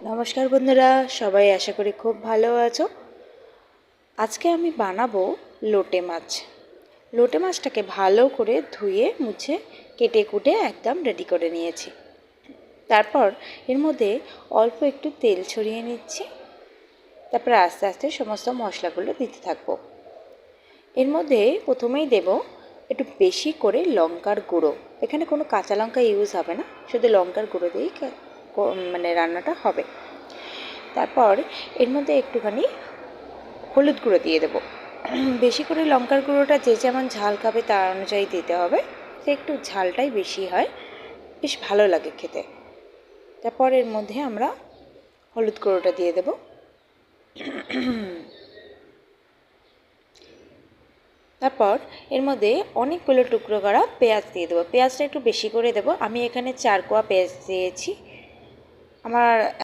নমস্কার বন্ধুরা, সবাই আশা করি খুব ভালো আছো। আজকে আমি বানাবো লোটে মাছ। লোটে মাছটাকে ভালো করে ধুয়ে মুছে কেটে কুটে একদম রেডি করে নিয়েছি। তারপর এর মধ্যে অল্প একটু তেল ছড়িয়ে নিচ্ছি। তারপর আস্তে আস্তে সমস্ত মশলাগুলো দিতে থাকবো। এর মধ্যে প্রথমেই দেব একটু বেশি করে লঙ্কার গুঁড়ো। এখানে কোনো কাঁচা লঙ্কা ইউজ হবে না, শুধু লঙ্কার গুঁড়ো দিয়েই রান্নাটা হবে। তারপর এর মধ্যে একটুখানি হলুদ গুঁড়ো দিয়ে দেবো। বেশি করে লঙ্কার গুঁড়োটা যে যেমন ঝাল খাবে তার অনুযায়ী দিতে হবে। সে একটু ঝালটাই বেশি হয়, বেশ ভালো লাগে খেতে। তারপর এর মধ্যে আমরা হলুদ গুঁড়োটা দিয়ে দেবো। তারপর এর মধ্যে অনেকগুলো টুকরো করা পেঁয়াজ দিয়ে দেবো। পেঁয়াজটা একটু বেশি করে দেবো। আমি এখানে 4 কোয়া পেঁয়াজ দিয়েছি। আমার